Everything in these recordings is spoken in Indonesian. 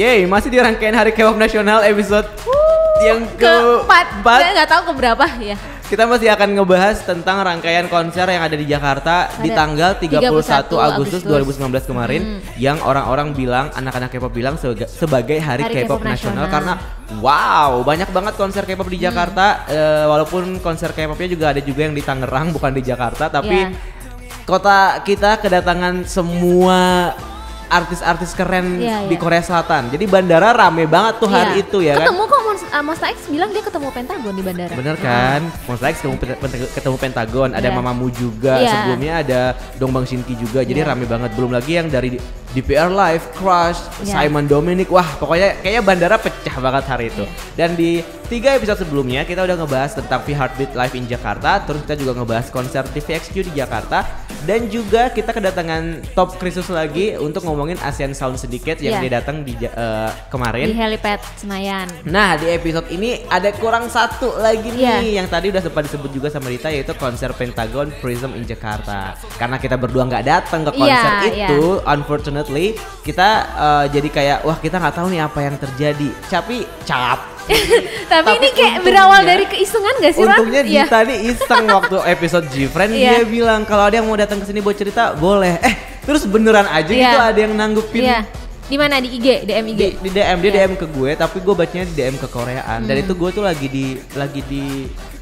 Yeay, masih di rangkaian Hari K-pop Nasional episode yang keempat. Nggak tahu keberapa ya. Kita masih akan ngebahas tentang rangkaian konser yang ada di Jakarta di tanggal 31 Agustus 2019 kemarin yang orang-orang bilang, anak-anak K-pop bilang sebagai Hari K-pop Nasional karena wow, banyak banget konser K-pop di Jakarta. Walaupun konser K-popnya juga ada juga yang di Tangerang, bukan di Jakarta, tapi kota kita kedatangan semua artis-artis keren di Korea Selatan. Jadi bandara rame banget tuh hari itu ya ketemu kan. kok Monsta X bilang dia ketemu Pentagon di bandara. Bener kan? Monsta X ketemu Pentagon, ada Mamamoo juga, sebelumnya ada Dongbang Shinki juga. Jadi rame banget. Belum lagi yang dari DPR Live, Crush, Simon Dominic. Wah, pokoknya kayaknya bandara pecah banget hari itu. Dan di 3 episode sebelumnya kita udah ngebahas tentang V Heartbeat Live in Jakarta. Terus kita juga ngebahas konser TVXQ di Jakarta. Dan juga kita kedatangan Top Krisus lagi untuk ngomongin Asian Sound sedikit yang dia datang di kemarin di helipad Senayan. Nah, di episode ini ada kurang satu lagi nih yang tadi udah sempat disebut juga sama Rita, yaitu konser Pentagon Prism in Jakarta. Karena kita berdua nggak datang ke konser itu, unfortunately kita jadi kayak wah, kita nggak tahu nih apa yang terjadi. Tapi ini kayak berawal dari keisengan gak sih, Ran? Untungnya Dita nih iseng waktu episode G-Friend dia bilang kalau ada yang mau datang ke sini buat cerita boleh. Terus beneran aja gitu ada yang nanggepin. Di mana, di IG, DM IG? Di DM, dia DM ke gue, tapi gue bacanya di DM ke Koreaan. Dan itu gue tuh lagi di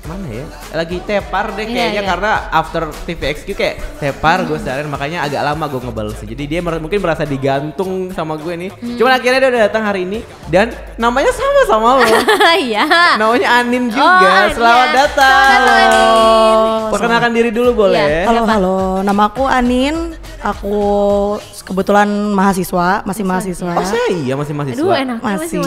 mana ya? Lagi tepar deh kayaknya karena after TVXQ kayak tepar gue seharian, makanya agak lama gue ngebalesnya. Jadi dia mungkin merasa digantung sama gue nih. Cuman akhirnya dia udah datang hari ini dan namanya sama-sama lo. Iya. Namanya Anin juga. Selamat datang. Halo. Perkenalkan diri dulu boleh? Halo, nama aku Anin. Aku kebetulan mahasiswa, masih mahasiswa. Oh iya, masih mahasiswa. Aduh, enak. Masih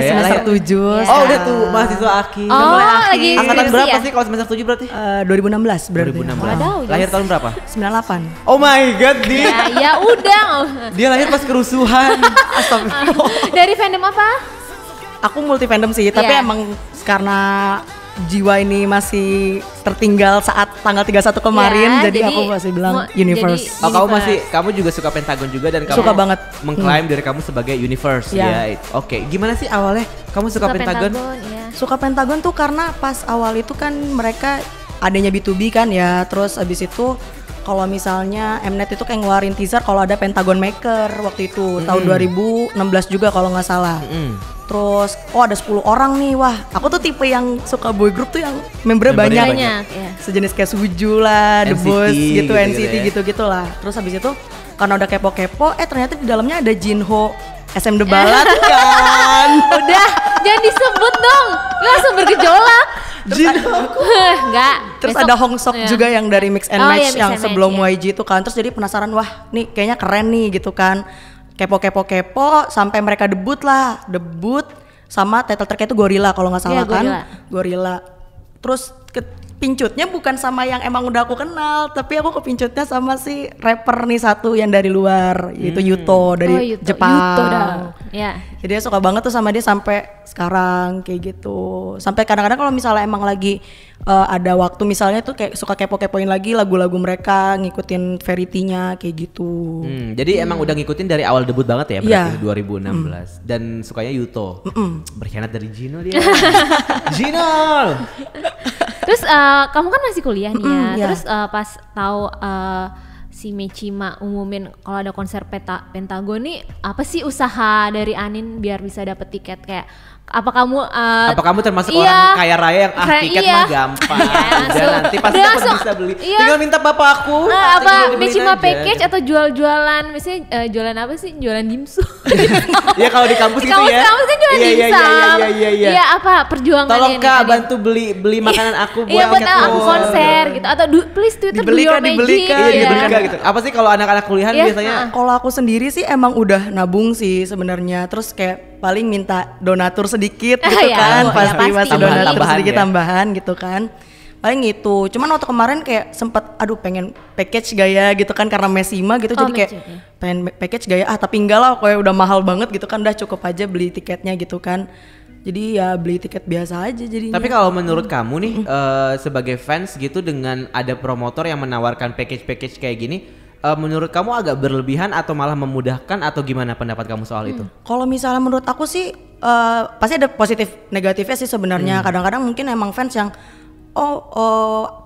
semester 7 Oh udah tuh mahasiswa akhir. Lagi angkatan berapa sih kalau semester 7 berarti? 2016 berarti. 2016. Lahir tahun berapa? 98. Oh my god, Ya udah. Dia lahir pas kerusuhan. Astagfirullah. Dari fandom apa? Aku multi fandom sih, tapi emang karena jiwa ini masih tertinggal saat tanggal 31 kemarin, jadi aku masih bilang Universe. Kamu juga suka Pentagon juga dan kamu suka banget mengklaim diri kamu sebagai Universe ya. Oke, gimana sih awalnya kamu suka Pentagon? Suka Pentagon tuh karena pas awal itu kan mereka adanya B2B kan ya, terus abis itu kalau misalnya Mnet itu kayak ngeluarin teaser kalau ada Pentagon Maker waktu itu tahun 2016 juga kalau nggak salah. Terus ada 10 orang nih, wah aku tuh tipe yang suka boy group tuh yang membernya banyak. Sejenis kayak Suju lah, The Boys gitu, NCT gitu lah. Terus habis itu karena udah kepo-kepo, ternyata di dalamnya ada Jinho, SM The Ballad kan. Udah, jangan disebut dong, langsung bergejolak. Enggak. Terus ada Hong Sok juga yang dari Mix and Match yang sebelum YG itu kan. Terus jadi penasaran, wah nih kayaknya keren nih gitu kan. Kepo sampai mereka debut sama title track itu Gorilla kalau nggak salah kan. Gorilla. Terus kepincutnya bukan sama yang emang udah aku kenal, tapi aku kepincutnya sama si rapper nih satu yang dari luar, yaitu Yuto dari Jepang. Jadi suka banget tuh sama dia sampai sekarang kayak gitu. Sampai kadang-kadang kalau misalnya emang lagi ada waktu misalnya tuh kayak suka kepo-kepoin lagi lagu-lagu mereka, ngikutin Verity-nya kayak gitu. Jadi emang udah ngikutin dari awal debut banget ya berarti 2016 dan sukanya Yuto. Berkhianat dari Jino dia. Jino. Terus kamu kan masih kuliah nih ya. Terus pas tahu si Mechima umumin kalau ada konser Pentagon nih, apa sih usaha dari Anin biar bisa dapet tiket? Kayak apa kamu termasuk orang kaya raya yang tiket mah gampang. Udah nanti pasti aku bisa beli. Tinggal minta bapak aku. Apa Mechima package atau jualan misalnya jualan apa sih? Jualan dimsum. Ya kalau di kampus gitu ya. Kampus kan jualan dimsum. Iya, apa perjuangannya tolong Kak bantu beli makanan aku buat aku konser gitu atau please Twitter dibelikan gitu. Apa sih kalau anak-anak kuliahan biasanya? Kalau aku sendiri sih emang udah nabung sih sebenarnya. Terus kayak paling minta donatur sedikit gitu kan, pasti masih donatur sedikit tambahan gitu kan. Paling gitu. Cuman waktu kemarin kayak sempet pengen package gaya gitu kan karena Mechima gitu, jadi kayak pengen package gaya tapi enggak lah, kayak udah mahal banget gitu kan, udah cukup aja beli tiketnya gitu kan. Jadi ya beli tiket biasa aja jadinya. Tapi kalau menurut kamu nih sebagai fans gitu dengan ada promotor yang menawarkan package kayak gini, menurut kamu agak berlebihan atau malah memudahkan atau gimana pendapat kamu soal itu? Kalau misalnya menurut aku sih pasti ada positif negatifnya sih sebenarnya. Kadang-kadang mungkin emang fans yang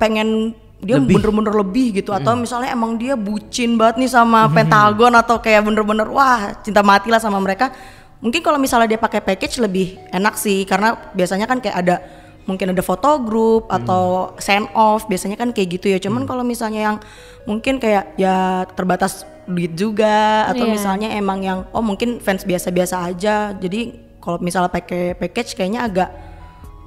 pengen dia bener-bener lebih gitu, atau misalnya emang dia bucin banget nih sama Pentagon atau kayak bener-bener wah cinta mati lah sama mereka. Mungkin kalau misalnya dia pakai package lebih enak sih, karena biasanya kan kayak mungkin ada foto group atau send off, biasanya kan kayak gitu ya. Cuman kalau misalnya yang mungkin kayak ya terbatas duit juga, atau misalnya emang yang mungkin fans biasa-biasa aja, jadi kalau misalnya pakai package kayaknya agak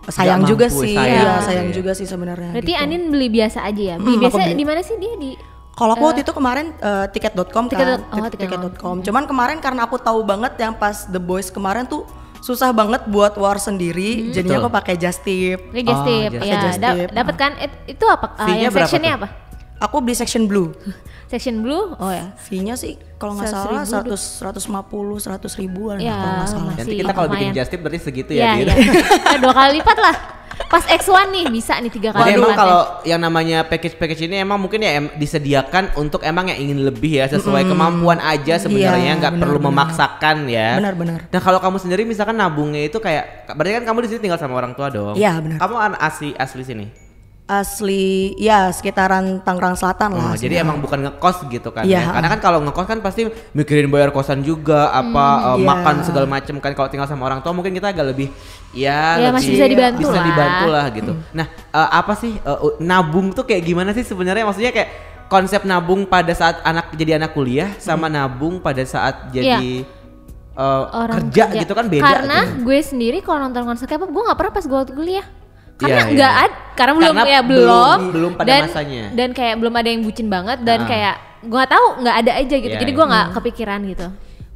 sayang juga sih, sayang juga sih sebenarnya. Berarti gitu. Anin beli biasa aja ya? Beli biasa di mana sih dia di? Kalau aku waktu itu kemarin tiket.com kan, tiket.com. Cuman kemarin karena aku tahu banget yang pas The Boys kemarin tuh susah banget buat war sendiri, jadinya aku pakai Just Tip. Just Tip, ya. Dapat kan? Itu apa? Yang sectionnya apa? Aku beli section blue. Section blue? Oh ya. Fee-nya sih kalau nggak salah 150, 100 ribuan ya, kalau nggak salah. Nanti kita kalau bikin Just Tip berarti segitu ya. Iya. 2 kali lipat lah. Pas X1 nih bisa nih 3 kali. Jadi emang kalau yang namanya package ini emang mungkin ya disediakan untuk emang yang ingin lebih ya, sesuai kemampuan aja sebenarnya, nggak perlu memaksakan ya. Benar. Nah kalau kamu sendiri misalkan nabungnya itu kayak, berarti kan kamu di sini tinggal sama orang tua dong? Iya benar. Kamu asli sini? Asli ya sekitaran Tangerang Selatan lah. Jadi emang bukan ngekos gitu kan? Ya. Karena kan kalau ngekos kan pasti mikirin bayar kosan juga, makan segala macem kan. Kalau tinggal sama orang tua mungkin kita agak lebih lebih masih bisa dibantu lah gitu. Nah apa sih nabung tuh kayak gimana sih sebenarnya? Maksudnya kayak konsep nabung pada saat jadi anak kuliah sama nabung pada saat jadi kerja gitu kan beda. Karena gitu. gue sendiri kalau nonton konser K-pop gue nggak pernah pas gue waktu kuliah. Karena nggak ada, karena belum pada masanya. Dan kayak belum ada yang bucin banget dan kayak gue nggak tahu, nggak ada aja gitu. Jadi gue nggak kepikiran gitu.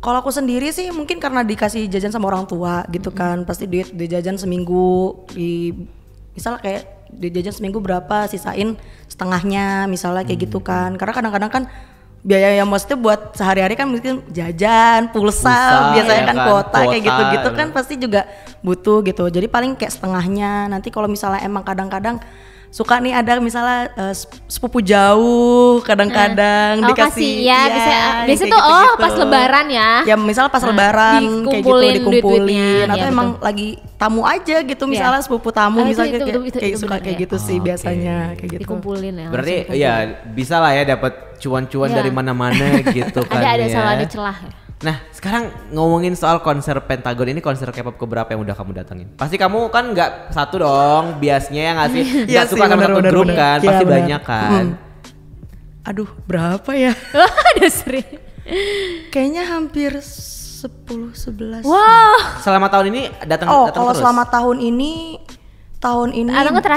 Kalau aku sendiri sih mungkin karena dikasih jajan sama orang tua gitu kan, pasti duit jajan seminggu misalnya kayak jajan seminggu berapa, sisain setengahnya misalnya kayak gitu kan. Karena kadang-kadang kan biaya yang maksudnya buat sehari-hari kan mungkin jajan, pulsa biasanya kan kuota kayak gitu-gitu kan pasti juga butuh gitu. Jadi paling kayak setengahnya. Nanti kalau misalnya emang kadang-kadang suka nih ada misalnya sepupu jauh kadang-kadang dikasih biasa tuh pas lebaran ya misal pas lebaran kayak gitu dikumpulin atau emang lagi tamu aja gitu misalnya sepupu tamu misalnya kayak suka kayak gitu sih biasanya kayak gitu dikumpulin ya. Berarti ya bisa lah ya dapat cuan-cuan dari mana-mana gitu kan. Ada selalu ada celah ya. Nah sekarang ngomongin soal konser Pentagon ini, konser K-pop keberapa yang udah kamu datengin? Pasti kamu kan nggak satu dong, biasanya ya nggak sih? Nggak suka sama satu grup kan, pasti banyak kan. Aduh berapa ya? Ada sering. Kayaknya hampir 10-11. Wow. Selama tahun ini datang kalau terus? Selama tahun ini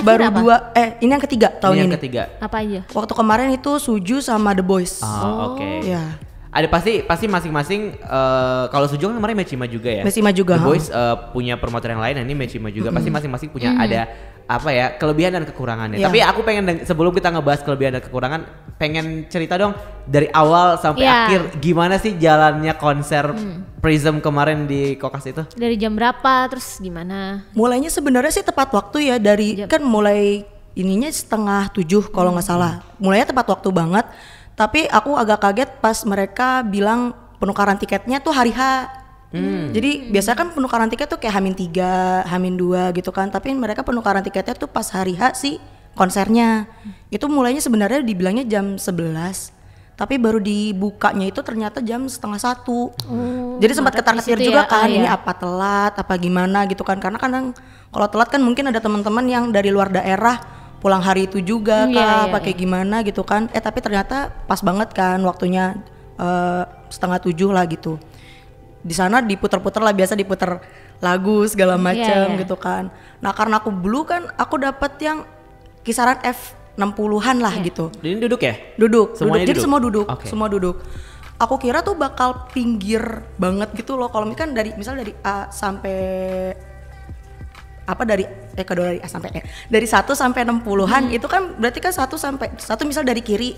baru apa? 2 ini yang ketiga tahun ini. Apa aja? Waktu kemarin itu Suju sama The Boys. Oke. Ya. Ada pasti masing-masing kalau Suju kan kemarin Mechima juga ya. Mechima juga. The Boys punya promotor yang lain, ini Mechima juga. Pasti masing-masing punya ada apa ya kelebihan dan kekurangannya. Tapi aku pengen sebelum kita ngebahas kelebihan dan kekurangan, pengen cerita dong dari awal sampai akhir gimana sih jalannya konser Prism kemarin di Kokas itu? Dari jam berapa terus gimana? Mulainya sebenarnya sih tepat waktu ya, dari kan mulai ininya 6:30 kalau nggak salah. Mulainya tepat waktu banget. Tapi aku agak kaget pas mereka bilang penukaran tiketnya tuh hari H. Jadi biasa kan penukaran tiket tuh kayak H-3, H-2 gitu kan. Tapi mereka penukaran tiketnya tuh pas hari H sih konsernya. Itu mulainya sebenarnya dibilangnya jam 11. Tapi baru dibukanya itu ternyata jam 12:30. Jadi sempat ketar-ketir juga kan, ini apa telat, apa gimana gitu kan. Karena kadang kalau telat kan mungkin ada teman-teman yang dari luar daerah pulang hari itu juga pakai gimana gitu kan. Tapi ternyata pas banget kan waktunya 6:30 lah gitu. Di sana diputer-puter lah, biasa diputer lagu segala macam gitu kan. Nah karena aku blue kan aku dapat yang kisaran F60-an lah gitu. Ini duduk ya? Duduk. Duduk. Jadi semua duduk. Aku kira tuh bakal pinggir banget gitu loh. Kalau kan dari A sampai dari A sampai E. Dari 1 sampai 60-an itu kan berarti kan 1 misal dari kiri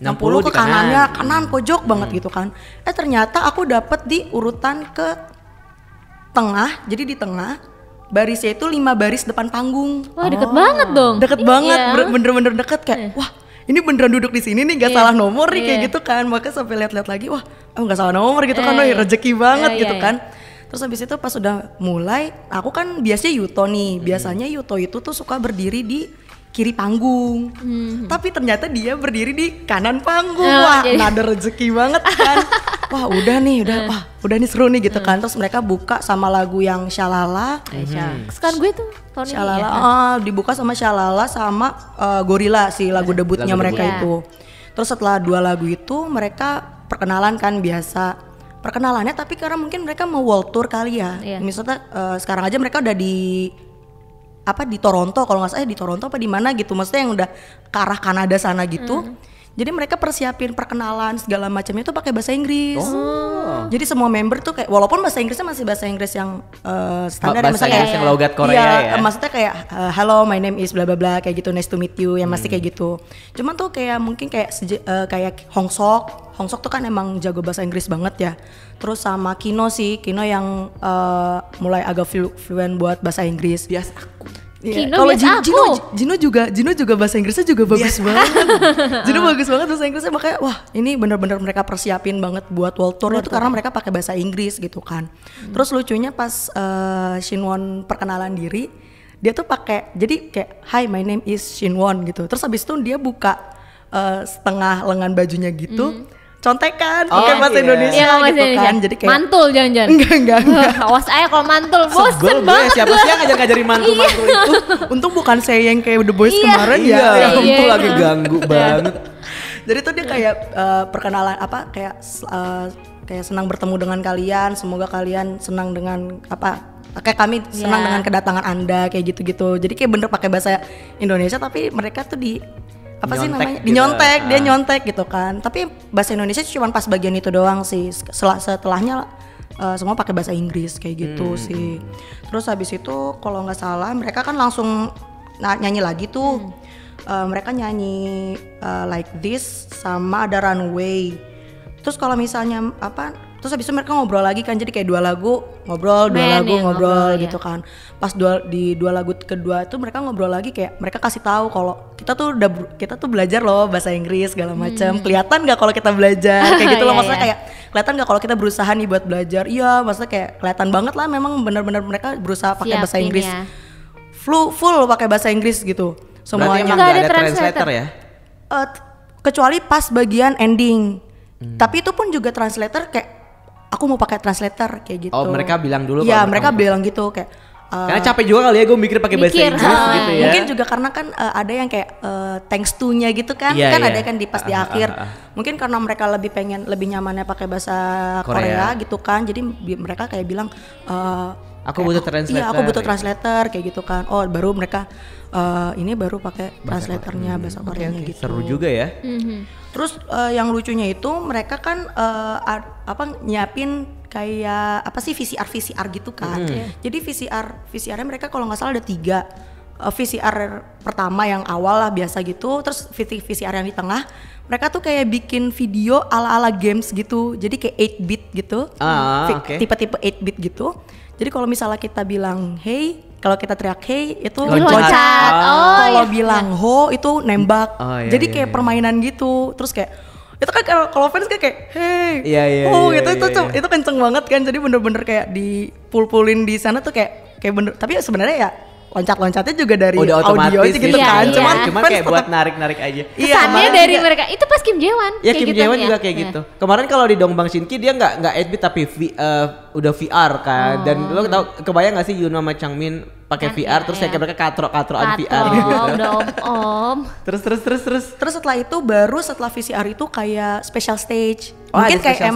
60 ke kanan pojok banget gitu kan. Ternyata aku dapet di urutan ke tengah. Jadi di tengah barisnya itu 5 baris depan panggung. Wah deket banget dong. Deket banget, bener-bener deket kayak wah ini beneran duduk di sini nih, nggak salah nomor nih kayak gitu kan. Makanya sampai lihat-lihat lagi, wah nggak salah nomor gitu kan, rezeki banget gitu kan. Terus habis itu pas udah mulai, aku kan biasanya Yuto nih, biasanya Yuto itu tuh suka berdiri di kiri panggung, tapi ternyata dia berdiri di kanan panggung. Wah, ada rezeki banget kan. Wah, udah nih seru nih gitu kan. Terus mereka buka sama lagu yang Shalala. Sekarang gue tuh tahun Shalala, ini ya. dibuka sama Shalala sama Gorilla sih, lagu debutnya mereka itu. Terus setelah 2 lagu itu mereka perkenalan kan biasa. Perkenalannya tapi karena mungkin mereka mau world tour kali ya. Misalnya sekarang aja mereka udah di Toronto, kalau nggak salah di Toronto apa di mana gitu, maksudnya yang udah ke arah Kanada sana gitu. Jadi mereka persiapin perkenalan segala macamnya itu pakai bahasa Inggris. Jadi semua member tuh kayak, walaupun bahasa Inggrisnya masih bahasa Inggris yang standar ya, misalnya kayak yang logat Korea ya. Maksudnya kayak hello my name is bla bla bla kayak gitu, nice to meet you, yang masih kayak gitu. Cuman tuh kayak mungkin kayak kayak Hong Sok tuh kan emang jago bahasa Inggris banget ya. Terus sama Kino yang mulai agak fluent buat bahasa Inggris. Bias aku. Kino Kalau Jino juga bahasa Inggrisnya juga bagus banget. Jino bagus banget bahasa Inggrisnya, makanya wah ini bener-bener mereka persiapin banget buat world tour itu karena mereka pakai bahasa Inggris gitu kan. Terus lucunya pas Shinwon perkenalan diri, dia tuh pakai jadi kayak hi my name is Shinwon gitu. Terus habis itu dia buka setengah lengan bajunya gitu. Contekan pakai bahasa Indonesia gitu kan. Jadi kayak mantul jangan-jangan. Enggak. Awas aja kalau mantul, bosen banget. Siapa sih yang ngajarin mantul-mantul itu? Untung bukan saya yang kayak The Boys kemarin ya. Itu lagi ganggu banget. Jadi tuh dia kayak perkenalan kayak senang bertemu dengan kalian. Semoga kalian senang dengan kayak kami senang dengan kedatangan Anda kayak gitu-gitu. Jadi kayak bener pakai bahasa Indonesia tapi mereka tuh dia nyontek gitu kan. Tapi bahasa Indonesia cuma pas bagian itu doang sih. Setelahnya semua pakai bahasa Inggris kayak gitu sih. Terus habis itu kalau nggak salah mereka kan langsung nyanyi lagi tuh. Mereka nyanyi Like This sama ada Runway. Terus kalau misalnya terus habis itu mereka ngobrol lagi kan, jadi kayak 2 lagu ngobrol gitu kan. Pas di 2 lagu kedua itu mereka ngobrol lagi, kayak mereka kasih tahu kalau kita tuh belajar loh bahasa Inggris segala macam. Kelihatan nggak kalau kita belajar kayak gitu loh, maksudnya kayak kelihatan nggak kalau kita berusaha nih buat belajar. Iya, maksudnya kayak kelihatan banget lah memang benar-benar mereka berusaha pakai bahasa Inggris. Full pakai bahasa Inggris gitu. Semuanya. Berarti emang nggak ada translator ya? Kecuali pas bagian ending. Tapi itu pun juga translator kayak aku mau pakai translator kayak gitu. Oh, mereka bilang dulu. Iya, mereka bilang gitu kayak karena capek juga kali ya gue mikir pakai bahasa Inggris gitu ya. Mungkin juga karena kan ada yang kayak thanks to-nya gitu kan. Ada kan pas di akhir. Mungkin karena mereka lebih nyamannya pakai bahasa Korea gitu kan. Jadi mereka kayak bilang aku butuh translator. Iya, aku butuh translator kayak gitu kan. Oh, baru mereka ini baru pakai translatornya bahasa Koreanya gitu. Seru juga ya. Terus yang lucunya itu mereka kan nyiapin kayak VCR gitu kan. Jadi VCR-nya mereka kalau nggak salah ada 3. VCR pertama yang awal lah biasa gitu. Terus VCR yang di tengah mereka tuh kayak bikin video ala-ala games gitu. Jadi kayak 8-bit gitu. Tipe-tipe 8-bit gitu. Jadi kalau misalnya kita bilang hey, kalau kita teriak hey itu loncat. Kalau bilang ho itu nembak. Jadi kayak permainan gitu. Terus kayak itu kan kalau fans kayak hey, itu kenceng banget kan. Jadi bener-bener kayak dipul-pulin di sana tuh kayak bener. Tapi sebenarnya ya loncat-loncatnya juga dari audio aja gitu kan. Cuman kayak buat narik-narik aja. Kesannya dari mereka itu pas Kim Jae-won. Ya Kim Jae-won juga kayak gitu. Kemarin kalau di Dongbang Shinki dia nggak 8-bit tapi udah VR kan. Dan lo tau kebayang nggak sih Yoon sama Changmin pakai VR terus kayak mereka katro-katroan VR gitu. Udah om. Terus setelah itu setelah VCR itu kayak special stage. Mungkin kayak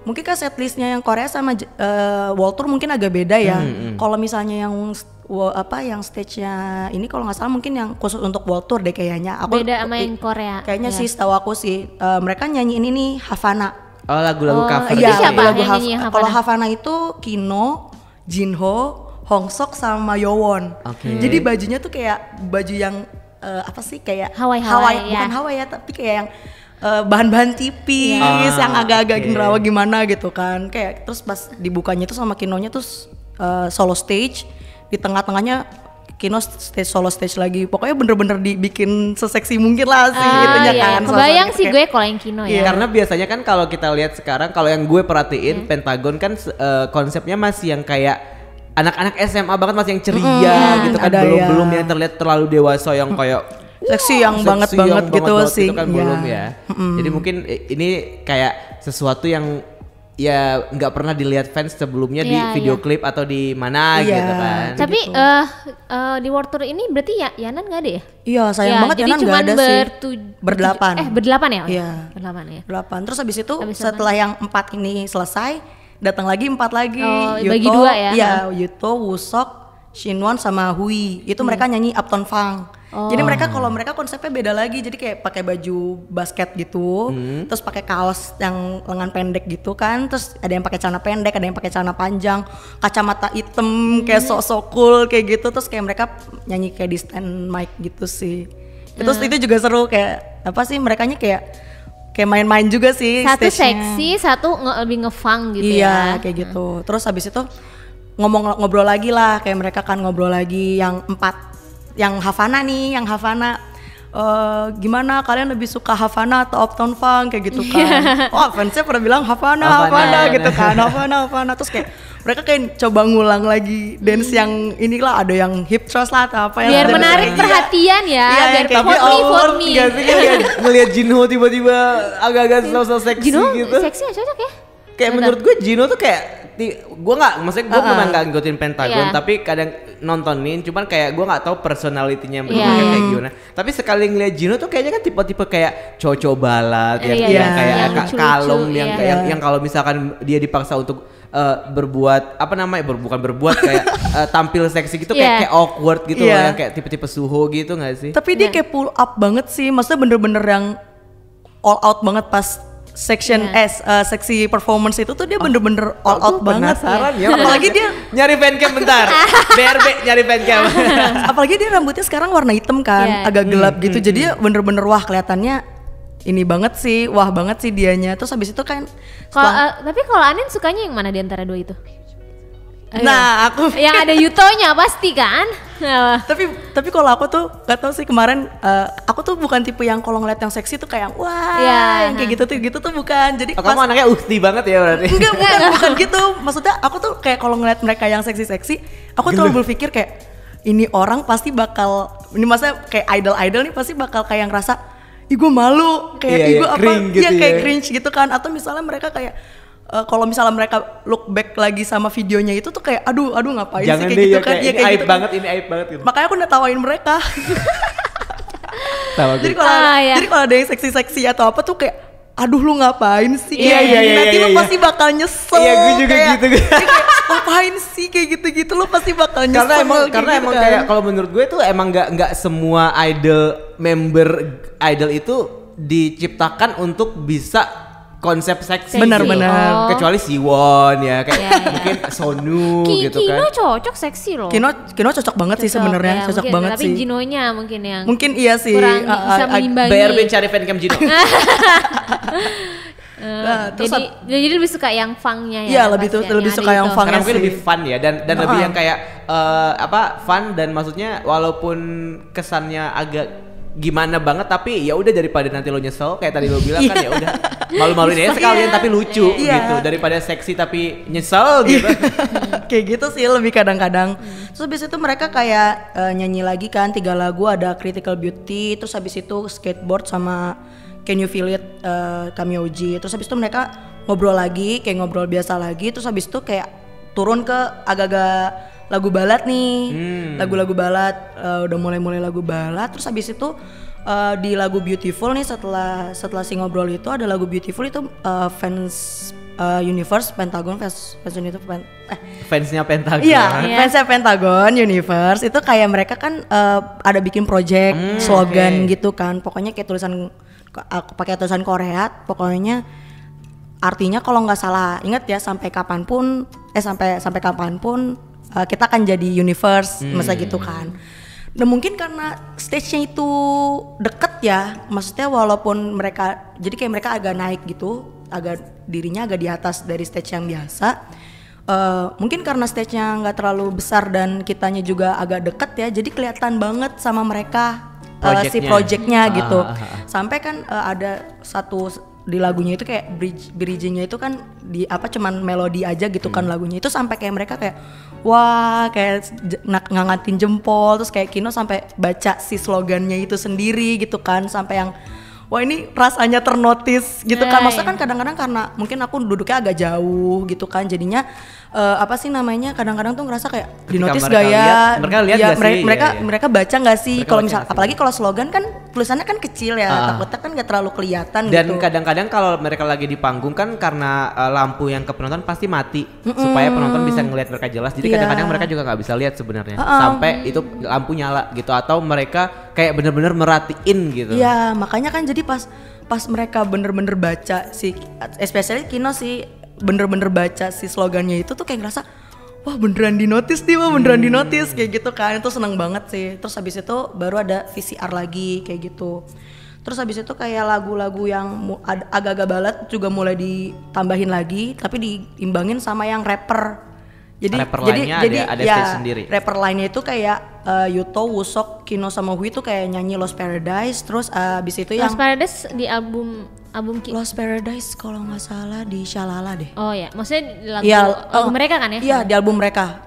mungkin kan setlistnya yang Korea sama World Tour mungkin agak beda ya. Kalau misalnya yang stage-nya ini kalau nggak salah mungkin yang khusus untuk World Tour deh kayaknya. Beda sama yang Korea. Kayaknya sih setahu aku sih mereka nyanyiin ini Havana. Oh, lagu-lagu cover. Itu siapa lagu yang nyanyi Havana? Kalau Havana itu Kino, Jinho, Hong Sok sama Yowon. Jadi bajunya tuh kayak baju yang kayak Hawaii bukan Hawaii ya, tapi kayak yang bahan-bahan tipis yang agak-agak rawa gimana gitu kan. Kayak terus pas dibukanya tuh sama Kinonya tuh solo stage, di tengah-tengahnya Kino solo stage lagi. Pokoknya bener-bener dibikin seseksi mungkin lah sih itunya kan. Kebayang sih gue kalau yang Kino ya. Karena biasanya kan kalau kita lihat sekarang, kalau yang gue perhatiin Pentagon kan konsepnya masih yang kayak anak-anak SMA banget, masih yang ceria gitu kan, belum yang terlihat terlalu dewasa yang kayak seksi yang banget gitu sih. Itu kan belum ya. Jadi mungkin ini kayak sesuatu yang ya nggak pernah dilihat fans sebelumnya di video klip atau di mana gitu kan. Tapi di World Tour ini berarti Yanan nggak ada ya? Iya sayang banget Yanan nggak ada sih. Berdelapan. Berdelapan ya? Iya. Berdelapan. Terus habis itu setelah yang 4 ini selesai, datang lagi 4 lagi. Yuto, bagi 2 ya? Iya, Yuto, Wusok, Shinwon sama Hui. Itu mereka nyanyi Uptown Funk. Jadi mereka kalau mereka konsepnya beda lagi, jadi kayak pakai baju basket gitu, terus pakai kaos yang lengan pendek gitu kan, terus ada yang pakai celana pendek, ada yang pakai celana panjang, kacamata hitam kayak sok-sok cool kayak gitu, terus kayak mereka nyanyi kayak di stand mic gitu sih. Terus itu juga seru, kayak apa sih merekanya kayak main-main juga sih. Satu seksi, satu lebih ngefang gitu ya. Iya kayak gitu. Terus habis itu ngobrol lagi lah, kayak mereka kan ngobrol lagi yang 4. Yang Havana nih, gimana kalian lebih suka Havana atau Uptown Funk kayak gitu kan. Fansnya pernah bilang Havana gitu kan. Havana terus kayak mereka kayak coba ngulang lagi dance yang inilah, ada yang hip thrust lah atau apa biar menarik perhatian ya, biar tapi for me. Gak sih ngeliat Jinho tiba-tiba agak-agak so seksi Jinho gitu. Seksi cocok ya. Kayak menurut gue Jinho tuh kayak gue nggak, maksudnya gue memang nggak ngikutin Pentagon, tapi kadang nontonin, cuman kayak gue nggak tahu personalitinya kayak gimana. Tapi sekali ngeliat Jinho tuh kayaknya kan tipe-tipe kayak cowok balat yang kayak kalem, yang kalau misalkan dia dipaksa untuk berbuat apa namanya, bukan berbuat kayak tampil seksi gitu, kayak awkward gitu loh, yang kayak tipe-tipe Suho gitu nggak sih? Tapi dia kayak pull up banget sih, maksudnya bener-bener yang all out banget pas section seksi performance itu tuh dia bener-bener all out banget. Penasaran ya. Apalagi dia nyari fancam bentar. BRB nyari fancam. Apalagi dia rambutnya sekarang warna hitam kan, agak gelap gitu. Jadi dia bener-bener wah kelihatannya ini banget sih, wah banget sih dianya. Terus habis itu kan tapi kalau Anin sukanya yang mana di antara dua itu? Nah, aku yang ada Yutonya pasti kan. tapi kalau aku tuh gak tau sih kemarin, aku tuh bukan tipe yang kalau ngeliat yang seksi tuh kayak wah yang kayak gitu tuh bukan. Jadi kamu anaknya ukti banget ya berarti. Enggak bukan gitu. Maksudnya aku tuh kayak kalau ngeliat mereka yang seksi, aku tuh berpikir kayak ini orang pasti bakal, ini maksudnya kayak idol nih pasti bakal kayak ngerasa ih gue malu, kayak gue apa gitu, kayak cringe gitu kan. Atau misalnya mereka kayak kalau misalnya mereka look back lagi sama videonya itu tuh kayak aduh ngapain jangan sih kayak gitu kan. Iya kayak aib gitu banget, ini aib banget gitu. Makanya aku udah tawain mereka. Jadi kalau ada yang seksi-seksi atau apa tuh kayak aduh lu ngapain sih nanti lu pasti bakal nyesel. Iya gue juga kayak, gitu. Ngapain sih kayak gitu lu pasti bakal nyesel. Karena emang kayak kalau menurut gue tuh emang nggak semua member idol itu diciptakan untuk bisa konsep seksi. Benar-benar. Kecuali Siwon ya, kayak mungkin Sonu gitu kan. Kino cocok seksi loh. Kino cocok banget sih sebenarnya, cocok banget tapi sih. Tapi Jinonya mungkin yang iya sih. Kurang bisa mengimbangi. BRB cari fancam Jino. Jadi lebih suka yang funknya ya. Iya, lebih suka yang funknya. Karena mungkin lebih fun ya, dan lebih yang kayak fun, dan maksudnya walaupun kesannya agak gimana banget, tapi ya udah daripada nanti lo nyesel kayak tadi lo bilang kan, ya udah malu-maluin aja sekalian tapi lucu gitu, daripada seksi tapi nyesel gitu. Kayak gitu sih lebih kadang-kadang. Terus habis itu mereka kayak nyanyi lagi kan 3 lagu, ada Critical Beauty, terus habis itu Skateboard sama Can You Feel It, Kamioji. Terus habis itu mereka ngobrol lagi, kayak ngobrol biasa lagi. Terus habis itu kayak turun ke agak-agak lagu balad nih, lagu-lagu balad, udah mulai lagu balad. Terus habis itu di lagu Beautiful nih, setelah si ngobrol itu ada lagu Beautiful itu fans Universe Pentagon, fansnya Pentagon. Iya, fansnya Pentagon Universe itu kayak mereka kan ada bikin project slogan gitu kan, pokoknya kayak pakai tulisan Korea, pokoknya artinya kalau nggak salah ingat ya sampai kapanpun kita akan jadi universe, masa gitu kan. Nah mungkin karena stage-nya itu deket ya, maksudnya walaupun mereka, jadi kayak mereka agak naik gitu, dirinya agak di atas dari stage yang biasa. mungkin karena stage-nya nggak terlalu besar dan kitanya juga agak deket ya, jadi kelihatan banget sama mereka si projectnya gitu. Sampai kan ada satu di lagunya itu kayak bridging-nya itu kan di apa cuman melodi aja gitu kan lagunya itu, sampai kayak mereka kayak wah kayak ngangatin jempol, terus kayak Kino sampai baca si slogannya itu sendiri gitu kan, sampai yang wah ini rasanya ternotis gitu kan. Maksudnya kan kadang-kadang karena mungkin aku duduknya agak jauh gitu kan, jadinya apa sih namanya, kadang-kadang tuh ngerasa kayak dinotis gak ya, mereka lihat ya, gak sih mereka baca gak sih kalau misal apalagi kalau slogan kan tulisannya kan kecil ya, takutnya kan gak terlalu kelihatan dan gitu. Kadang-kadang kalau mereka lagi di panggung kan karena lampu yang ke penonton pasti mati supaya penonton bisa ngelihat mereka jelas, jadi kadang-kadang mereka juga nggak bisa lihat sebenarnya sampai itu lampu nyala gitu, atau mereka kayak bener-bener merhatiin gitu. Iya, makanya kan jadi pas mereka bener-bener baca si, especially Kino sih bener-bener baca si slogannya itu tuh kayak ngerasa wah beneran dinotis nih, wah beneran dinotis kayak gitu kan. Itu seneng banget sih. Terus habis itu baru ada VCR lagi kayak gitu. Terus habis itu kayak lagu-lagu yang agak-agak ballad juga mulai ditambahin lagi, tapi diimbangin sama yang rapper. Jadi ada ya, stage sendiri. Rapper lainnya itu kayak Yuto, Wusok, Kino sama Hui itu kayak nyanyi Lost Paradise. Terus abis itu yang Lost Paradise di album Lost Paradise kalau nggak salah di Shalala deh. Oh ya, maksudnya di lagu mereka kan ya? Iya, di album mereka.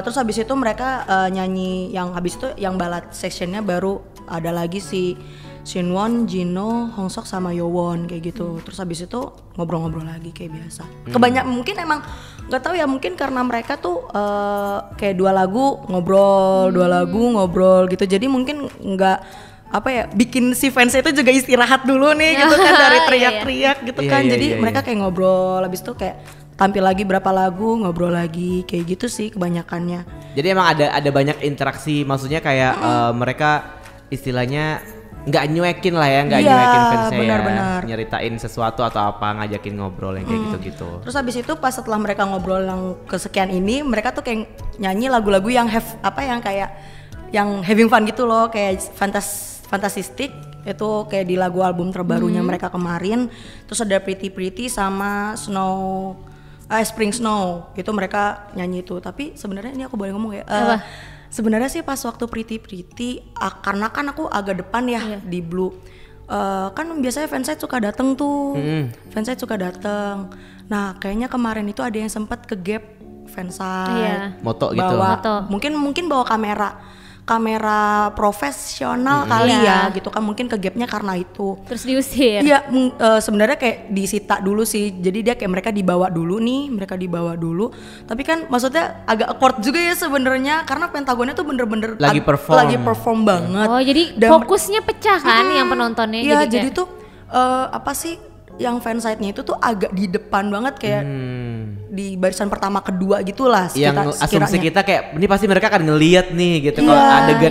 Terus habis itu mereka nyanyi yang habis itu yang ballad sectionnya baru ada lagi si Shinwon, Jino, Hongsok sama Yowon kayak gitu. Terus habis itu ngobrol-ngobrol lagi kayak biasa. Kebanyakan mungkin emang nggak tahu ya, mungkin karena mereka tuh kayak dua lagu ngobrol gitu. Jadi mungkin nggak apa ya, bikin si fans itu juga istirahat dulu nih gitu kan dari teriak-teriak gitu kan. Jadi mereka kayak ngobrol, habis itu kayak tampil lagi berapa lagu, ngobrol lagi kayak gitu sih kebanyakannya. Jadi emang ada banyak interaksi, maksudnya kayak mereka istilahnya nggak nyuekin lah ya, nggak nyuekin fansnya ya, nyeritain sesuatu atau apa, ngajakin ngobrol yang kayak gitu-gitu. Terus habis itu pas setelah mereka ngobrol yang kesekian ini, mereka tuh kayak nyanyi lagu-lagu yang yang kayak yang having fun gitu loh, kayak fantastistic itu kayak di lagu album terbarunya mereka kemarin. Terus ada Pretty Pretty sama Spring Snow, itu mereka nyanyi itu. Tapi sebenarnya ini aku boleh ngomong ya, sebenarnya sih pas waktu Pretty karena kan aku agak depan ya di Blue, kan biasanya fansite suka dateng tuh, fansite suka dateng. Nah kayaknya kemarin itu ada yang sempat ke gap fansite, moto gitu, mungkin bawa kamera profesional kali ya gitu kan, mungkin ke gapnya karena itu. Terus diusir? Iya, sebenarnya kayak disita dulu sih, jadi dia kayak mereka dibawa dulu. Tapi kan maksudnya agak awkward juga ya sebenarnya, karena Pentagonnya tuh bener-bener lagi perform banget. Oh jadi fokusnya pecah kan yang penontonnya? Iya jadi tuh apa sih, yang fansite-nya itu tuh agak di depan banget, kayak di barisan pertama kedua gitulah. Yang asumsi kita kayak ini pasti mereka akan ngeliat nih gitu. Kalau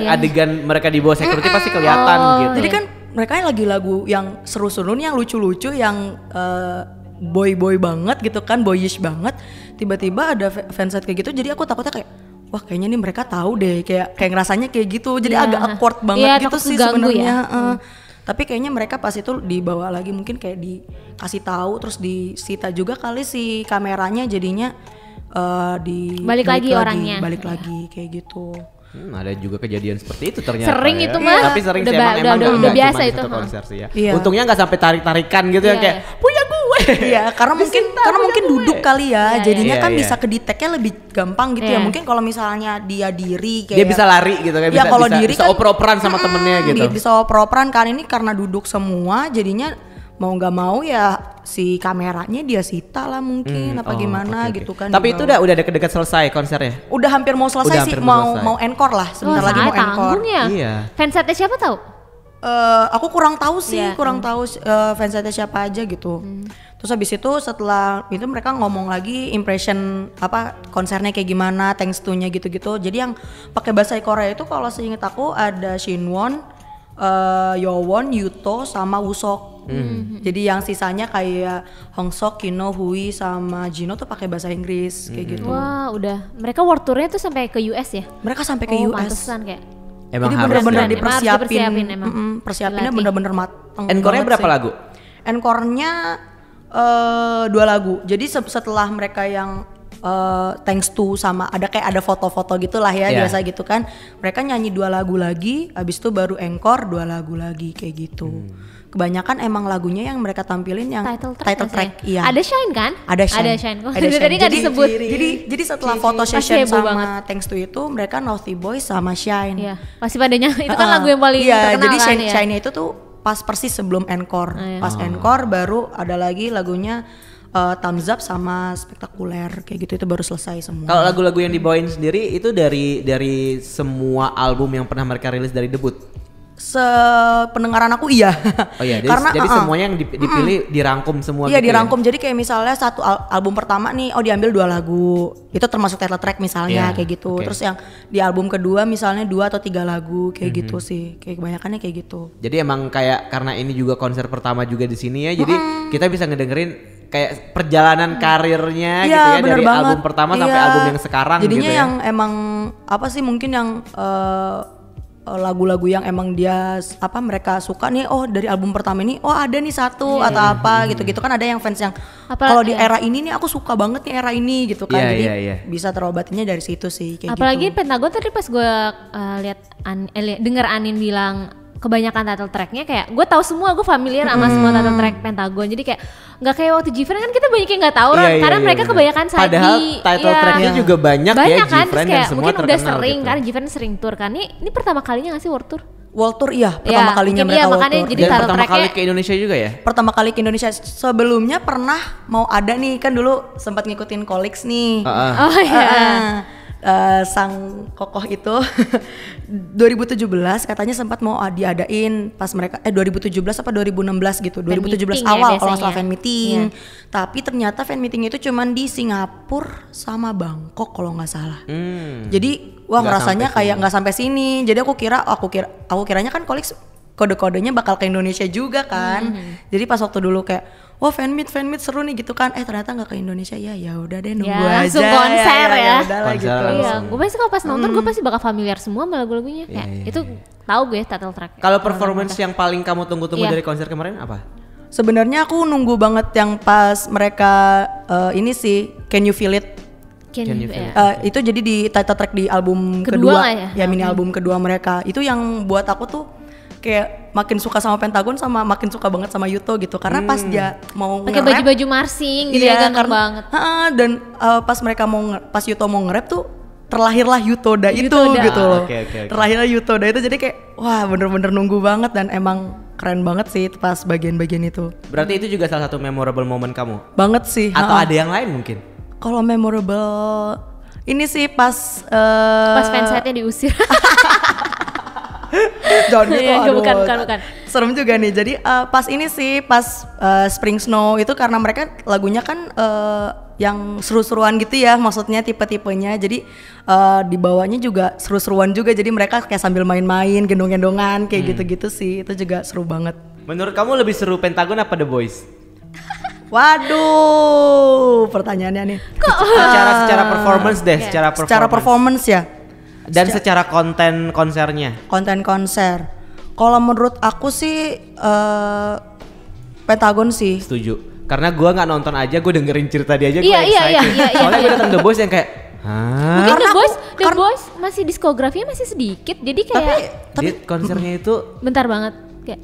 adegan mereka di bawah security pasti kelihatan gitu. Jadi kan mereka lagi lagu yang seru-seru nih, yang lucu-lucu, yang boy banget gitu kan, boyish banget. Tiba-tiba ada fansite kayak gitu, jadi aku takutnya kayak wah kayaknya nih mereka tahu deh, kayak ngerasanya kayak gitu. Jadi agak awkward banget gitu sih sebenarnya. Tapi kayaknya mereka pas itu dibawa lagi, mungkin kayak dikasih tahu, terus disita juga kali si kameranya, jadinya balik lagi kayak gitu. Ada juga kejadian seperti itu ternyata. Sering ya. Itu mah. Tapi sering udah biasa itu. Konser sih ya. Untungnya nggak sampai tarik-tarikan gitu yang kayak punya gue. Iya, karena mungkin duduk kali ya. Jadinya kan bisa kedeteknya lebih gampang gitu ya. Mungkin kalau misalnya dia diri kayak dia bisa lari gitu kan. Ya kalau diri bisa kan oper-operan sama temennya gitu. Bisa oper-operan kan, ini karena duduk semua jadinya mau nggak mau ya si kameranya dia sita lah mungkin gimana gitu kan. Tapi itu udah dekat selesai konsernya? Udah hampir mau selesai sih, mau encore lah sebentar lagi mau encore. Iya. Fansite siapa tahu? Aku kurang tahu sih, fansite siapa aja gitu. Terus habis itu setelah itu mereka ngomong lagi impression konsernya kayak gimana, thanks to-nya gitu-gitu. Jadi yang pakai bahasa Korea itu kalau seinget aku ada Shinwon, Yowon, Yuto sama Wusok. Jadi yang sisanya kayak Hongsok, Kino, Hui sama Jino tuh pakai bahasa Inggris kayak gitu. Wah, udah. Mereka world tour-nya tuh sampai ke US ya? Mereka sampai ke US. Pantesan kayak. Jadi bener-bener dipersiapin. Persiapinnya bener-bener mateng. Encore-nya berapa lagu? Encore-nya 2 lagu. Jadi setelah mereka yang thanks to sama ada foto-foto gitulah ya biasa gitu kan. Mereka nyanyi 2 lagu lagi, abis itu baru encore 2 lagu lagi kayak gitu. Kebanyakan emang lagunya yang mereka tampilin yang title track. Iya. Ada Shine kan? Ada Shine. Tadi nggak disebut. Jadi setelah foto session sama Thanks to itu mereka Naughty Boys sama Shine. Iya. Pasti padanya itu kan lagu yang paling terkenal jadi kan ya. Shine itu tuh pas persis sebelum encore. Pas encore baru ada lagi lagunya Thumbs Up sama Spektakuler kayak gitu, itu baru selesai semua. Kalau lagu-lagu yang dibawain sendiri itu dari semua album yang pernah mereka rilis dari debut. Sependengaran aku iya. Oh iya, jadi semuanya yang dipilih dirangkum semua. Iya gitu dirangkum. Jadi kayak misalnya satu album pertama nih, diambil 2 lagu, itu termasuk title track misalnya kayak gitu. Terus yang di album kedua misalnya 2 atau 3 lagu kayak gitu sih. Kayak kebanyakannya kayak gitu. Jadi emang kayak karena ini juga konser pertama juga di sini ya, jadi kita bisa ngedengerin kayak perjalanan karirnya gitu ya dari album pertama sampai album yang sekarang. Jadinya gitu ya. yang emang apa sih mungkin yang lagu-lagu yang emang dia mereka suka nih, dari album pertama ini ada nih satu atau apa gitu kan, ada yang fans yang kalau di era ini nih aku suka banget nih era ini gitu kan. Jadi bisa terobatinya dari situ sih kayak apalagi gitu. Pentagon tadi pas gue lihat denger Anin bilang kebanyakan title tracknya kayak gue tahu semua, gue familiar sama semua title track Pentagon. Jadi kayak nggak kayak waktu Gfriend kan kita banyak yang nggak tahu karena mereka kebanyakan padahal title tracknya juga banyak ya kan, Gfriend dan semua mungkin udah sering gitu. Kan Gfriend sering tour kan, ini pertama kalinya nggak sih world tour? World tour pertama kalinya mereka world tour. Jadi dan pertama kali ke Indonesia juga ya? Pertama kali ke Indonesia. Sebelumnya pernah mau ada nih, kan dulu sempat ngikutin Colleagues nih. Sang kokoh itu 2017 katanya sempat mau diadain pas mereka 2017 apa 2016 gitu, 2017 awal kalau nggak salah fan meeting. Tapi ternyata fan meeting itu cuman di Singapura sama Bangkok kalau nggak salah. Jadi rasanya kayak nggak sampai sini. Jadi aku kiranya kan Colleagues kode-kodenya bakal ke Indonesia juga kan. Jadi pas waktu dulu kayak fan meet seru nih gitu kan, ternyata nggak ke Indonesia. Ya udah deh, nunggu aja langsung konser ya. Udahlah gitu. Iya, gue pasti kalau pas nonton gue pasti bakal familiar semua sama lagu-lagunya. Itu tahu gue title track. Kalau performance yang paling kamu tunggu-tunggu dari konser kemarin apa? Sebenarnya aku nunggu banget yang pas mereka ini sih Can You Feel It. Itu jadi di title track di album kedua ya mini album kedua mereka. Itu yang buat aku tuh kayak makin suka sama Pentagon sama makin suka banget sama Yuto gitu, karena pas dia mau pakai baju-baju marching gitu ya, ganteng banget. Dan pas mereka pas Yuto mau nge-rap tuh terlahirlah Yutoda itu gitu loh. Terlahirlah Yutoda itu, jadi kayak wah bener-bener nunggu banget dan emang keren banget sih pas bagian-bagian itu. Berarti itu juga salah satu memorable moment kamu? Banget sih. Atau ada yang lain mungkin? Kalau memorable ini sih pas fansite-nya diusir. Jangan gitu, bukan. Serem juga nih. Jadi pas ini sih pas Spring Snow itu karena mereka lagunya kan yang seru-seruan gitu ya, maksudnya tipe-tipenya. Jadi dibawanya juga seru-seruan juga. Jadi mereka kayak sambil main-main, gendong-gendongan kayak gitu-gitu sih. Itu juga seru banget. Menurut kamu lebih seru Pentagon apa The Boys? Waduh, pertanyaannya nih. Secara performance deh, secara performance ya. Dan secara konten konsernya? Konten konser. Kalau menurut aku sih Pentagon sih. Setuju. Karena gue nggak nonton aja, gue dengerin cerita dia aja gue excited. Iya. Soalnya gue datang The Boys yang kayak mungkin The Boys masih diskografinya masih sedikit. Jadi kayak tapi konsernya itu bentar banget. Kayak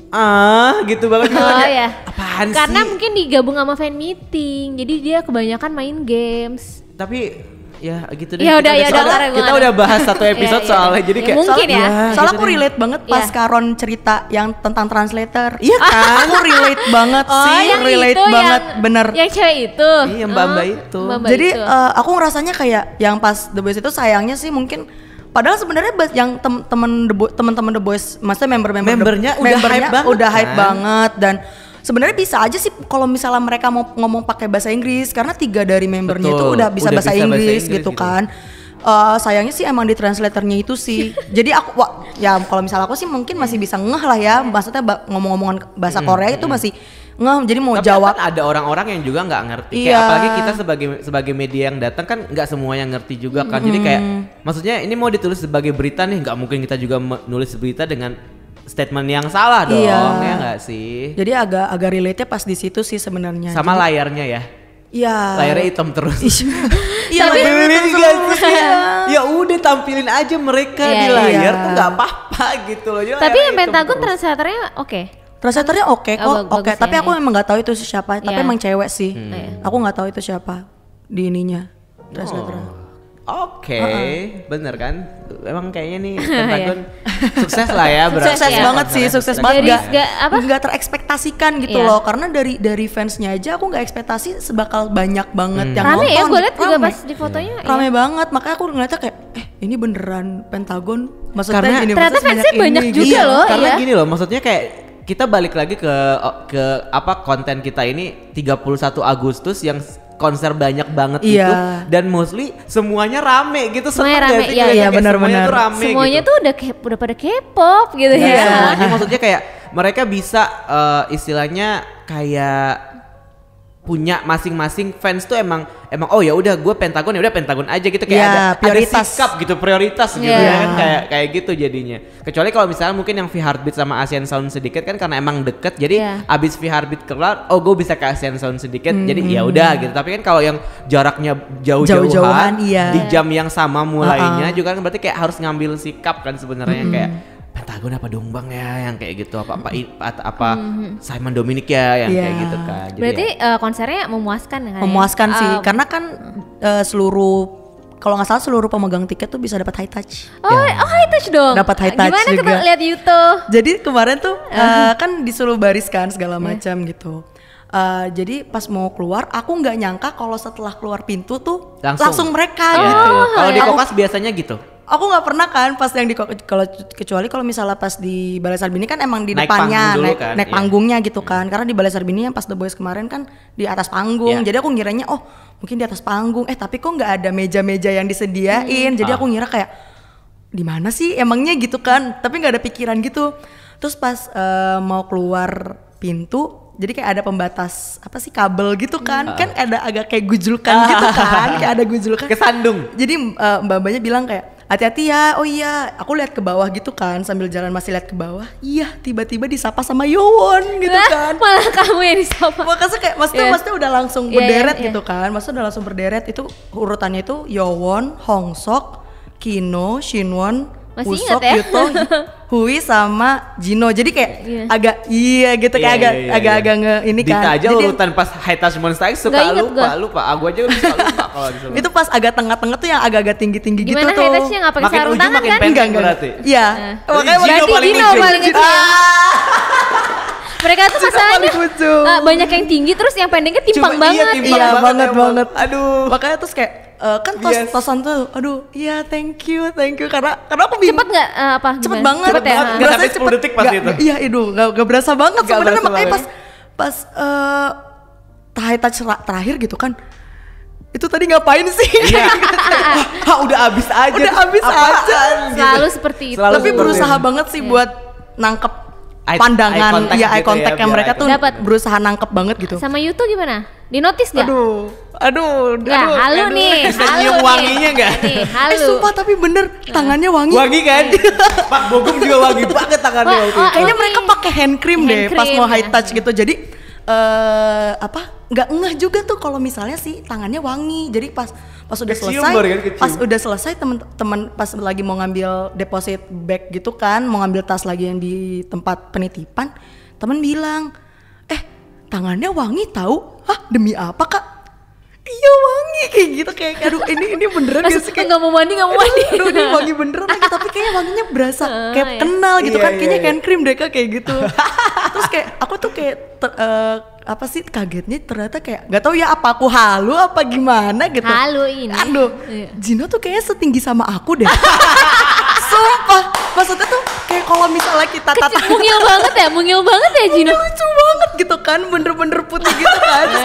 gitu banget. Ya. Apaan sih? Karena mungkin digabung sama fan meeting. Jadi dia kebanyakan main games. Tapi ya gitu deh. Kita udah bahas satu episode soalnya, jadi kayak mungkin soalnya aku relate banget pas Karon cerita yang tentang translator. Iya kan? Aku relate banget sih, relate banget bener. Yang cewek itu. Iya, Mbak itu. Jadi aku ngerasanya kayak yang pas The Boys itu sayangnya sih mungkin padahal sebenarnya yang teman-teman The Boys, maksudnya membernya udah hype banget dan sebenarnya bisa aja sih kalau misalnya mereka mau ngomong pakai bahasa Inggris karena 3 dari membernya itu udah bisa bahasa Inggris gitu kan. Sayangnya sih emang di translatornya itu sih. Jadi aku ya kalau misalnya aku sih mungkin masih bisa ngeh lah ya, maksudnya ngomong-ngomongan bahasa Korea itu masih ngeh, jadi mau tapi jawab. Kan ada orang-orang yang juga nggak ngerti. Kayak apalagi kita sebagai media yang datang kan nggak semuanya ngerti juga kan. Jadi kayak maksudnya ini mau ditulis sebagai berita nih, nggak mungkin kita juga nulis berita dengan statement yang salah dong, ya nggak sih? Jadi agak relate-nya pas di situ sih sebenarnya. Sama layarnya ya. Iya. Layarnya hitam terus. Iya, beli gak sih? Ya udah tampilin aja mereka di layar tuh nggak apa-apa gitu loh. Tapi yang Pentagon translatornya oke. Translatornya oke kok, oke. Tapi aku emang nggak tahu itu siapa. Tapi emang cewek sih. Aku nggak tahu itu siapa di ininya translatornya. Oke, bener kan? Emang kayaknya nih Pentagon sukses lah ya, berarti. Sukses banget sih, sukses banget. Nggak terekspektasikan gitu loh, karena dari fansnya aja aku nggak ekspektasi sebakal banyak banget yang rame nonton. Ya, gue liat juga pas di fotonya. Rame banget, makanya aku ngeliatnya kayak, ini beneran Pentagon. Maksudnya karena ternyata fansnya banyak juga loh. Karena gini loh, maksudnya kayak kita balik lagi ke apa konten kita ini 31 Agustus yang konser banyak banget gitu, dan mostly semuanya rame gitu. Semuanya rame, iya benar-benar. Semuanya gitu. Tuh udah pada K-pop gitu ya. Semuanya maksudnya kayak mereka bisa istilahnya kayak punya masing-masing fans tuh emang oh ya udah gue Pentagon, ya udah Pentagon aja gitu, kayak ada sikap gitu, prioritas gitu kan, kayak gitu jadinya. Kecuali kalau misalnya mungkin yang V-Heartbeat sama Asian Sound sedikit kan karena emang deket, jadi abis V-Heartbeat kelar gue bisa ke Asian Sound sedikit, jadi ya udah gitu. Tapi kan kalau yang jaraknya jauh-jauhan di jam yang sama mulainya juga kan berarti kayak harus ngambil sikap kan sebenarnya, kayak Pentagon apa Dongbang ya yang kayak gitu, apa Simon Dominic ya yang kayak gitu kan. Jadi berarti konsernya memuaskan kan? Memuaskan sih, karena kan kalau nggak salah seluruh pemegang tiket tuh bisa dapat high touch. High touch dong. Dapat high touch gimana juga. Gimana kita lihat YouTube? Jadi kemarin tuh kan disuruh baris kan segala macam gitu. Jadi pas mau keluar, aku nggak nyangka kalau setelah keluar pintu tuh langsung mereka gitu. Kalau di Kokas biasanya gitu. Aku nggak pernah kan pas yang kecuali kalau misalnya pas di Balai Sarbini kan emang di naik depannya panggung naik panggungnya gitu kan, karena di Balai Sarbini yang pas The Boys kemarin kan di atas panggung, jadi aku ngiranya mungkin di atas panggung, tapi kok nggak ada meja-meja yang disediain, jadi aku ngira kayak di mana sih emangnya gitu kan, tapi nggak ada pikiran gitu. Terus pas mau keluar pintu, jadi kayak ada pembatas apa sih kabel gitu kan, kan ada agak kayak gujlukan gitu kan, kayak ada gujlukan. Kesandung. Jadi mbak-mbaknya bilang kayak hati-hati ya, oh iya, aku lihat ke bawah gitu kan, sambil jalan masih lihat ke bawah. Iya, tiba-tiba disapa sama Yowon gitu kan. Malah kamu yang disapa. Makanya kayak maksudnya udah langsung berderet gitu kan, maksudnya udah langsung berderet itu urutannya itu Yowon, Hongsok, Kino, Shinwon, Usok, Yuto, Hui sama Jino. Jadi kayak agak gitu kayak agak nge ini kan. Dita aja jadi, urutan pas High Touch Monster X suka lupa. Aku aja bisa lupa kalau disuruh. Itu pas agak tengah-tengah tuh yang agak-agak tinggi-tinggi gitu tuh. Gimana High Touch-nya nggak pakai sarung tangan kan? Enggak berarti. Iya. Makanya Jino paling ujung. Mereka tuh masalahnya banyak yang tinggi terus yang pendeknya timpang banget. Iya banget. Aduh. Makanya terus kayak kan tosan tuh, aduh, iya thank you karena aku bingung. Cepet nggak Cepet banget, cepet ya. Berasa 10 detik pas itu. Iya, gak berasa banget sebenarnya, makanya pas High Touch terakhir gitu kan. Itu tadi ngapain sih? Iya. Udah abis aja. Selalu seperti itu. Tapi berusaha banget sih buat nangkep pandangan, eye contact yang mereka tuh berusaha nangkep banget gitu. Sama Yuto gimana? Di notice gak? Aduh. Halu nih. Halu wanginya gak? Halu. Sumpah tapi bener tangannya wangi. Wangi kan? Pak Bogum juga wangi banget tangannya. Kayaknya mereka pakai hand cream deh pas mau high touch gitu. Jadi nggak ngeh juga tuh kalau misalnya sih tangannya wangi. Jadi pas udah selesai teman-teman pas lagi mau ngambil deposit bag gitu kan, mau ngambil tas lagi yang di tempat penitipan, teman bilang tangannya wangi tahu. Hah, demi apa kak? Iya wangi kayak gitu, kayak aduh ini beneran gak sih, kayak nggak mau mandi aduh ini wangi beneran lagi, tapi kayaknya wanginya berasa kayak kenal gitu kan, kayaknya hand cream deh kak kayak gitu. Terus kayak aku tuh kayak apa sih kagetnya ternyata kayak nggak tahu ya apa aku halu apa gimana gitu. Halu ini. Aduh, Jino tuh kayaknya setinggi sama aku deh. Sumpah, maksudnya tuh kayak kalau misalnya kita mungil banget ya Jino. Lucu banget gitu kan, bener-bener putih gitu kan. Terus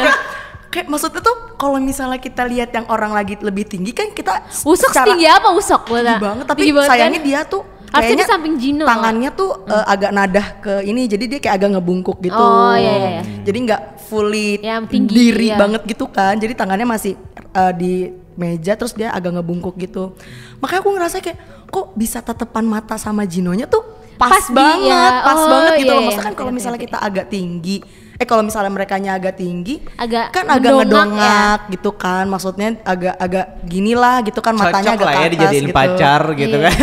kayak maksudnya tuh kalau misalnya kita lihat yang orang lagi lebih tinggi kan kita Usok tinggi apa Usok? Tinggi banget, tapi sayangnya dia tuh kayaknya di samping Jino. Tangannya tuh agak nadah ke ini, jadi dia kayak agak ngebungkuk gitu. Oh iya. Jadi nggak fully tinggi, diri banget gitu kan. Jadi tangannya masih di meja, terus dia agak ngebungkuk gitu. Makanya aku ngerasa kayak kok bisa tatapan mata sama Jinonya tuh pas banget gitu loh. Maksudnya kan kalau misalnya kita agak tinggi, Kalau misalnya merekanya agak tinggi, agak ngedongak ya? Gitu kan, maksudnya agak gini lah gitu kan, matanya agak ke atas dijadiin gitu. Pacar gitu kan.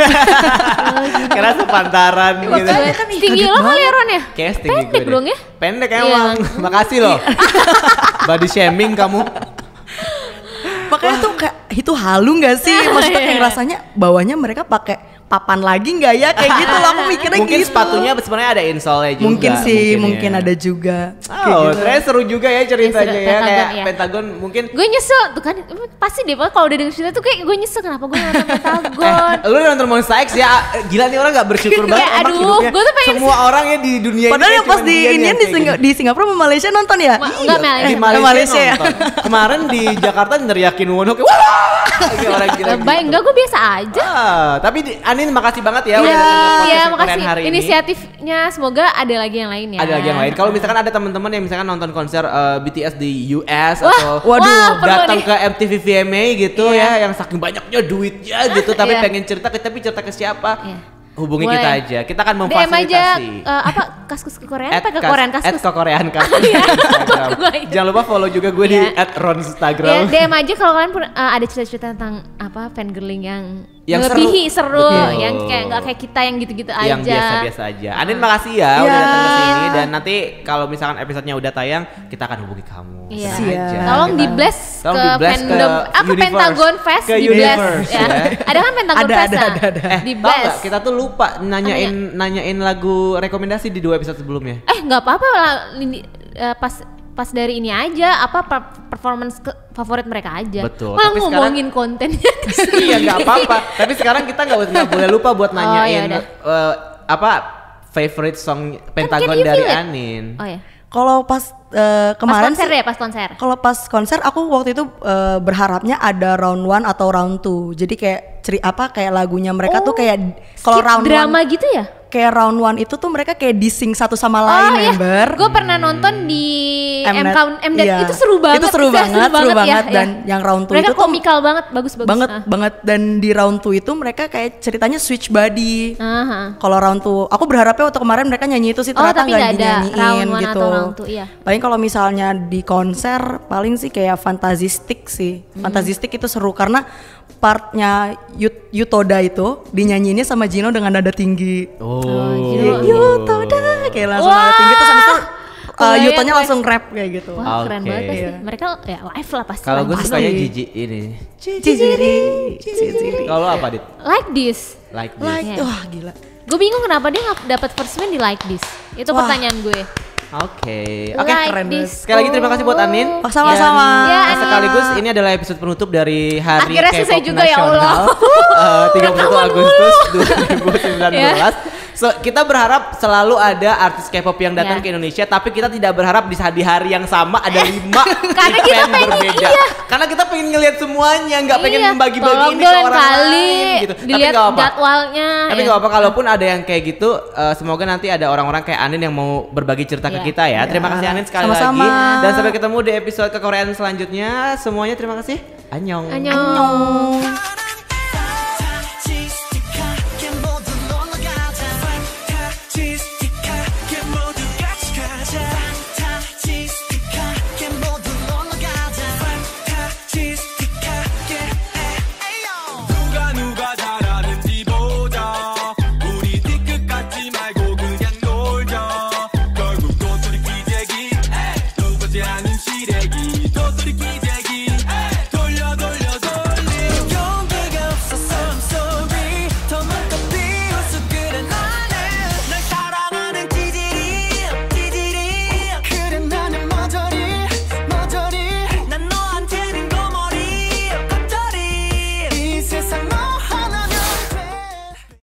Karena sepantaran gitu. Kan tinggi lo kali ya Ron ya? Kayak tinggi pendek gue dong ya? Pendek emang. Makasih loh. Body shaming kamu. Makanya tuh kayak itu halu nggak sih? Maksudnya kayak rasanya bawahnya mereka pakai papan lagi nggak ya kayak gitu loh, aku mikirnya mungkin gitu. sepatunya sebenarnya ada insole juga. Mungkin ada juga. Oh, gitu. Ternyata seru juga ya ceritanya ya, Pentagon, kayak ya. Pentagon mungkin. Gue nyesel tuh kan, pasti deh kalau udah denger cerita tuh kayak gue nyesel kenapa gue nonton Pentagon. Lu nonton Monster X ya, gila nih orang nggak bersyukur banget. Aduh, gue tuh pengen semua orang ya di dunia Padahal ini. yang pas di Indian di Singapura sama Malaysia nonton ya? Enggak, Di Malaysia. Malaysia nonton. Kemarin di Jakarta neriakin Wono kayak wah, kayak orang gila. Baik, enggak, gue biasa aja. Tapi Anin makasih banget ya udah Iya, datang ke makasih. Korean hari ini. Inisiatifnya semoga ada lagi yang lain ya. Ada lagi yang lain. Kalau misalkan ada teman-teman yang misalkan nonton konser BTS di US Wah, atau waduh, datang nih. ke MTV VMA gitu Iya. ya, yang saking banyaknya duitnya gitu, tapi Iya. pengen cerita ke siapa? Iya. Hubungi Boleh. kita aja. Kita akan DM aja memfasilitasi. Kaskus ke Korea apa ke Korean kaskus? @korean kaskus Iya. di Instagram. Gue ingat. Jangan lupa follow juga gue di Iya. @ronstagram. Ya, DM aja kalau kalian ada cerita-cerita tentang fangirling yang seru. melebihi seru, Betul. yang kayak nggak kayak kita yang gitu-gitu aja. Yang biasa-biasa aja. Anin makasih ya udah datang ke sini, dan nanti kalau misalkan episodenya udah tayang, kita akan hubungi kamu. Iya. Tenang aja. Tolong Kita- di bless Tolong ke di-bless ke fandom universe. Pentagon Fest Ke di bless universe, ya. ya. Ada kan Pentagon Fest Ada. di Tahu bless. nggak, kita tuh lupa nanyain lagu rekomendasi di 2 episode sebelumnya. Nggak apa-apa lah, pas dari ini aja performance favorit mereka aja. Betul. Malah Tapi ngomongin kontennya di sini. Iya nggak apa-apa. Tapi sekarang kita nggak boleh lupa buat nanyain iya favorite song Pentagon Can You dari Feel It? Anin. Oh ya. Kalau pas kemarin Pas konser sih, deh, pas konser. kalau pas konser aku waktu itu berharapnya ada round 1 atau round 2. Jadi kayak kayak lagunya mereka tuh kayak kalau Skit round 1 drama gitu ya? kayak round 1 itu tuh mereka kayak di-sing satu sama lain member. Gue pernah nonton di Mnet, iya. itu seru banget. Itu seru banget ya, dan yang round 2 mereka itu tuh komikal banget, bagus. banget dan di round 2 itu mereka kayak ceritanya switch body. Aha. Kalau round 2 aku berharapnya waktu kemarin mereka nyanyi itu sih, ternyata tapi nggak nggak ada dinyanyiin round 1 gitu. atau round 2, iya. Paling kalau misalnya di konser paling sih kayak Fantastic sih. Fantastic itu seru karena partnya Yutoda itu dinyanyiinnya sama Jino dengan nada tinggi. Jino. Yutoda kayak langsung nada tinggi, terus habis itu Yutonya gue. langsung rap kayak gitu. Wah, keren Oke. banget sih. Iya. Mereka ya live lah pasti. Kalau gue live. sukanya Jiji ini. Ciciri. Kalau apa Dit? Like this. Like this. Iya. Wah gila. Gue bingung kenapa dia nggak dapat first man di like this. Itu Wah. pertanyaan gue. Oke. Like keren this. Sekali lagi terima kasih buat Anin. Oh, sama-sama. Dan Ya, Anin. sekaligus ini adalah episode penutup dari Hari Akhirnya K-pop selesai juga, ya Nasional, Allah. 31 Agustus 2019. Ya. So, kita berharap selalu ada artis K-pop yang datang Ya. ke Indonesia, tapi kita tidak berharap di hari yang sama ada 5 Karena kita event pengen- berbeda. iya. Karena kita pengen ngelihat semuanya, nggak pengen Iya, membagi-bagi tolong ini ke dong orang kali lain gitu. Tapi dilihat nggak apa. jadwalnya. Tapi ya. nggak apa, kalaupun ada yang kayak gitu, semoga nanti ada orang-orang kayak Anin yang mau berbagi cerita ke Iya. kita ya. Terima kasih Anin sekali Sama-sama. lagi. Dan sampai ketemu di episode kekoreaan selanjutnya. Semuanya terima kasih. Annyeong. Annyeong.